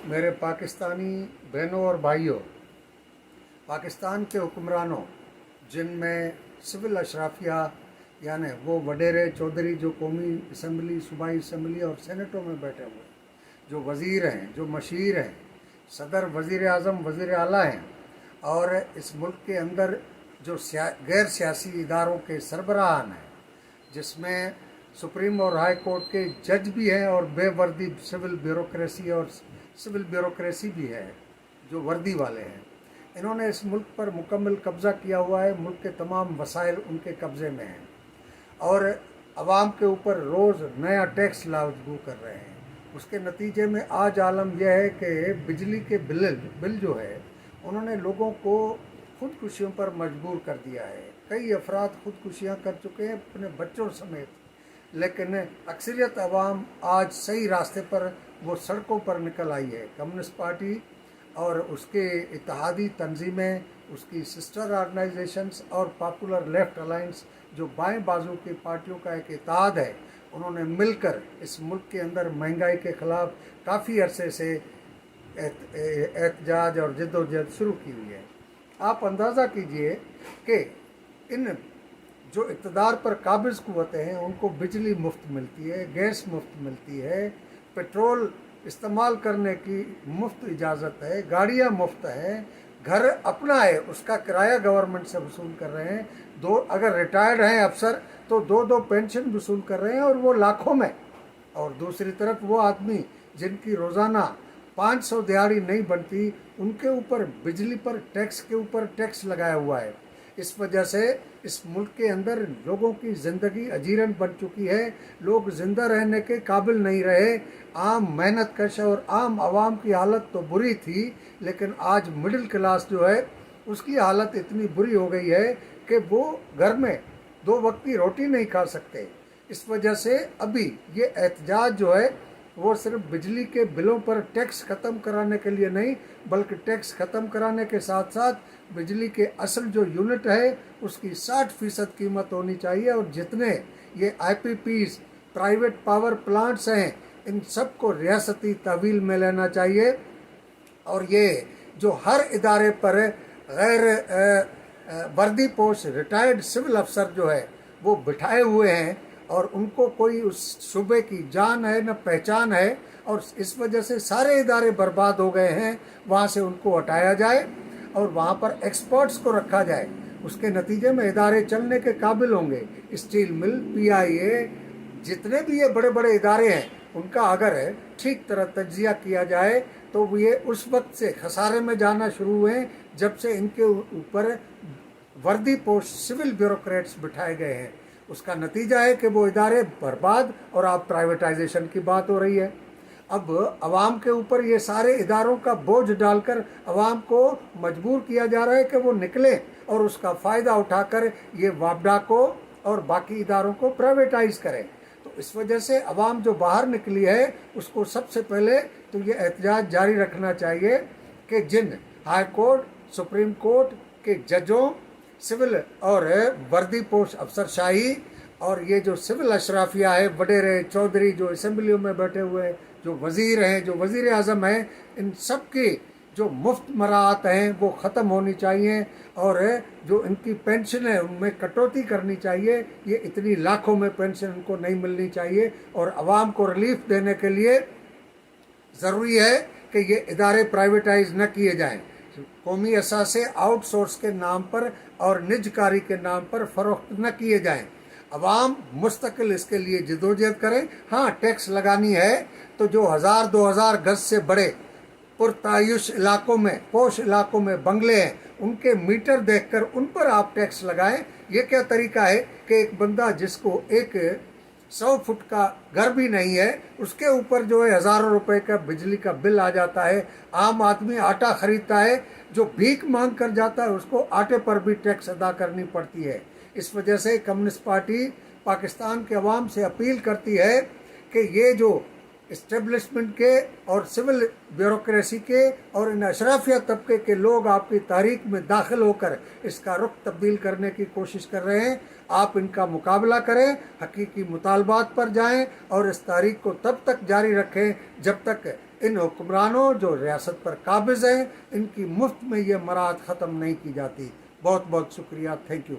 मेरे पाकिस्तानी बहनों और भाइयों, पाकिस्तान के हुक्मरानों, जिनमें सिविल अशराफिया यानी वो वडेरे चौधरी जो कौमी असम्बली, सूबाई असम्बली और सेनेटों में बैठे हुए, जो वज़ीर हैं, जो मशीर हैं, सदर, वज़ीर आज़म, वज़ीर आला हैं, और इस मुल्क के अंदर जो गैर सियासी इदारों के सरबराहान हैं, जिसमें सुप्रीम और हाई कोर्ट के जज भी हैं और बेवर्दी सिविल ब्यूरोक्रेसी भी है, जो वर्दी वाले हैं। इन्होंने इस मुल्क पर मुकम्मल कब्ज़ा किया हुआ है। मुल्क के तमाम वसाइल उनके कब्ज़े में हैं और आवाम के ऊपर रोज़ नया टैक्स लागू कर रहे हैं। उसके नतीजे में आज आलम यह है कि बिजली के बिल जो है, उन्होंने लोगों को खुदकुशियों पर मजबूर कर दिया है। कई अफराद खुदकुशियाँ कर चुके हैं अपने बच्चों समेत, लेकिन अक्सरियत अवाम आज सही रास्ते पर वो सड़कों पर निकल आई है। कम्युनिस्ट पार्टी और उसके इत्तेहादी तंजीमें, उसकी सिस्टर ऑर्गेनाइजेशंस और पॉपुलर लेफ्ट अलायंस, जो बाएं बाजू की पार्टियों का एक इत्तेहाद है, उन्होंने मिलकर इस मुल्क के अंदर महंगाई के ख़िलाफ़ काफ़ी अरसे से एहतजाज और जद्दोजहद शुरू की हुई है। आप अंदाज़ा कीजिए कि इन जो इक़्तिदार पर काबिज़ क़ुव्वतें हैं, उनको बिजली मुफ्त मिलती है, गैस मुफ्त मिलती है, पेट्रोल इस्तेमाल करने की मुफ्त इजाज़त है, गाड़ियाँ मुफ्त हैं, घर अपना है, उसका किराया गवर्नमेंट से वसूल कर रहे हैं। अगर रिटायर्ड हैं अफसर तो दो पेंशन वसूल कर रहे हैं और वो लाखों में। और दूसरी तरफ वो आदमी जिनकी रोज़ाना 500 दिहाड़ी नहीं बनती, उनके ऊपर बिजली पर टैक्स के ऊपर टैक्स लगाया हुआ है। इस वजह से इस मुल्क के अंदर लोगों की ज़िंदगी अजीरन बन चुकी है। लोग ज़िंदा रहने के काबिल नहीं रहे। आम मेहनत कश और आम आवाम की हालत तो बुरी थी, लेकिन आज मिडिल क्लास जो है, उसकी हालत इतनी बुरी हो गई है कि वो घर में 2 वक्त की रोटी नहीं खा सकते। इस वजह से अभी ये एहतजाज जो है, वो सिर्फ बिजली के बिलों पर टैक्स ख़त्म कराने के लिए नहीं, बल्कि टैक्स ख़त्म कराने के साथ साथ बिजली के असल जो यूनिट है, उसकी 60% कीमत होनी चाहिए। और जितने ये IPPs, प्राइवेट पावर प्लांट्स हैं, इन सब को रियासती तहवील में लेना चाहिए। और ये जो हर इदारे पर गैर वर्दी पोश रिटायर्ड सिविल अफसर जो है, वो बिठाए हुए हैं और उनको कोई उस शुबे की जान है न पहचान है, और इस वजह से सारे इदारे बर्बाद हो गए हैं। वहाँ से उनको हटाया जाए और वहाँ पर एक्सपर्ट्स को रखा जाए। उसके नतीजे में इदारे चलने के काबिल होंगे। स्टील मिल, PIA, जितने भी ये बड़े बड़े इदारे हैं, उनका अगर ठीक तरह तज्जिया किया जाए तो ये उस वक्त से खसारे में जाना शुरू हुए जब से इनके ऊपर वर्दी पोश सिविल ब्यूरोक्रेट्स बिठाए गए हैं। उसका नतीजा है कि वो इदारे बर्बाद, और अब प्राइवेटाइजेशन की बात हो रही है। अब अवाम के ऊपर ये सारे इदारों का बोझ डालकर अवाम को मजबूर किया जा रहा है कि वो निकले और उसका फ़ायदा उठाकर ये वापडा को और बाकी इदारों को प्राइवेटाइज करें। तो इस वजह से अवाम जो बाहर निकली है, उसको सबसे पहले तो ये एहतजाज जारी रखना चाहिए कि जिन हाई कोर्ट, सुप्रीम कोर्ट के जजों, सिविल और वर्दी पोश अफसरशाही और ये जो सिविल अशराफिया है, वडेरे चौधरी जो असम्बलियों में बैठे हुए, जो वज़ीर हैं, जो वज़ीर आज़म हैं, इन सब की जो मुफ्त मराहत हैं वो ख़त्म होनी चाहिए। और जो इनकी पेंशन है, उनमें कटौती करनी चाहिए। ये इतनी लाखों में पेंशन इनको नहीं मिलनी चाहिए। और आवाम को रिलीफ देने के लिए ज़रूरी है कि ये इदारे प्राइवेटाइज न किए जाएँ। कौमी असासे आउटसोर्स के नाम पर और निजकारी के नाम पर फ़रोख्त न किए जाएं। अवाम मुस्तकिल इसके लिए जदोजहद करें। हाँ, टैक्स लगानी है तो जो 1000-2000 गज से बड़े पुरतायुश इलाकों में, पोश इलाकों में बंगले हैं, उनके मीटर देखकर उन पर आप टैक्स लगाएं। ये क्या तरीका है कि एक बंदा जिसको एक 100 फुट का घर भी नहीं है, उसके ऊपर जो है हज़ारों रुपए का बिजली का बिल आ जाता है। आम आदमी आटा खरीदता है, जो भीख मांग कर जाता है, उसको आटे पर भी टैक्स अदा करनी पड़ती है। इस वजह से कम्युनिस्ट पार्टी पाकिस्तान के अवाम से अपील करती है कि ये जो इस्टेब्लिशमेंट के और सिविल ब्यूरोक्रेसी के और इन अशराफिया तबके के लोग आपकी तारीख में दाखिल होकर इसका रुख तब्दील करने की कोशिश कर रहे हैं, आप इनका मुकाबला करें, हकीकी मुतालबात पर जाएं और इस तारीख को तब तक जारी रखें जब तक ان حکمرانوں جو ریاست پر قابض ہیں ان کی مفت میں یہ مراعات ختم نہیں کی جاتی. بہت بہت شکریہ. Thank you.